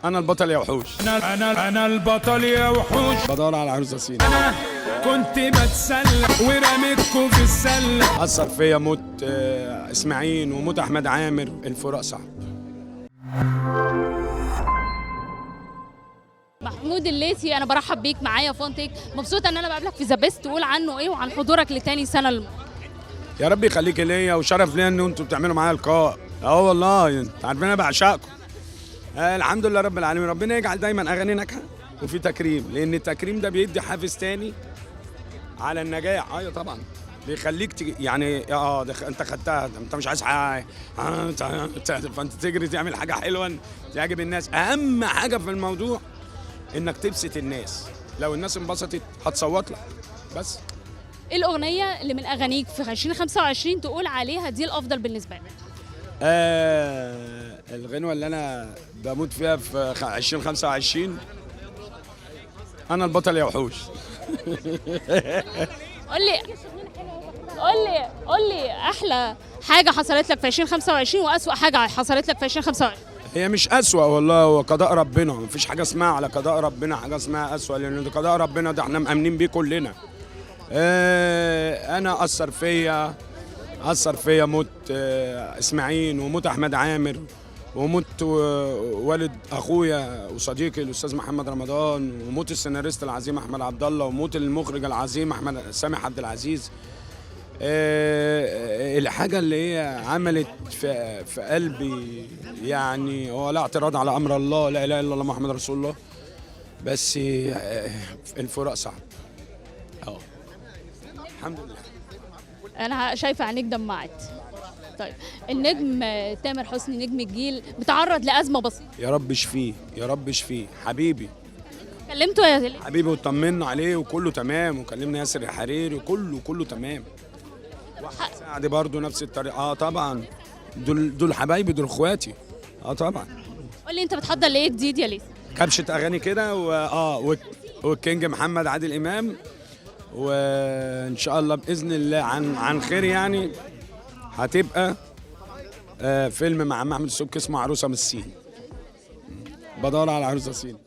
انا البطل يا وحوش. انا البطل يا وحوش. بدور على عروسه صيني. انا كنت بتسلى ورميتكم في السله. اثر فيا موت اسماعيل وموت احمد عامر. الفراق صعب. محمود الليثي، انا برحب بيك معايا فونتك. مبسوطه ان انا بقابلك في ذا بيست. تقول عنه ايه وعن حضورك لتاني سنه يا رب يخليك ليا وشرف ليا ان انتوا بتعملوا معايا لقاء. والله انت عارفين انا بعشقكم. الحمد لله رب العالمين. ربنا يجعل دايما اغاني ناجحه وفي تكريم، لان التكريم ده بيدي حافز تاني على النجاح. ايوه طبعا بيخليك يعني انت خدتها، انت مش عايز حاجه فانت تجري تعمل حاجه حلوه تعجب الناس. اهم حاجه في الموضوع انك تبسط الناس. لو الناس انبسطت هتصوت لك. بس ايه الاغنيه اللي من اغانيك في 2025 تقول عليها دي الافضل بالنسبه لك؟ الغنوه اللي انا بموت فيها في 2025 انا البطل يا وحوش. قول لي احلى حاجه حصلت لك في 2025 واسوأ حاجه حصلت لك في 2025. هي مش أسوأ والله، هو قضاء ربنا. مفيش حاجة اسمها على قضاء ربنا حاجة اسمها أسوأ، لأن ده قضاء ربنا، ده احنا مأمنين بيه كلنا. أنا أثر فيا موت إسماعيل وموت أحمد عامر وموت والد أخويا وصديقي الأستاذ محمد رمضان وموت السيناريست العظيم أحمد عبد الله وموت المخرج العظيم أحمد سامح عبد العزيز. الحاجة اللي هي عملت في قلبي يعني هو لا اعتراض على أمر الله، لا إله إلا الله محمد رسول الله. بس الفراق صعب. الحمد لله. انا شايفه عينيك دمعت. طيب النجم تامر حسني نجم الجيل بتعرض لأزمة بسيطة. يا رب اشفيه، يا رب اشفيه حبيبي. كلمته يا زلمه حبيبي وطمنا عليه وكله تمام، وكلمنا ياسر الحريري وكله تمام. واحمد سعد برضه نفس الطريقه. طبعا دول حبايبي، دول اخواتي. طبعا. قول لي انت بتحضر لايه جديد يا ليثي؟ كبشه اغاني كده والكينج محمد عادل امام، وان شاء الله باذن الله عن خير يعني. هتبقى فيلم مع محمد السبكي اسمه عروسه من الصين. بدور على عروسه صين.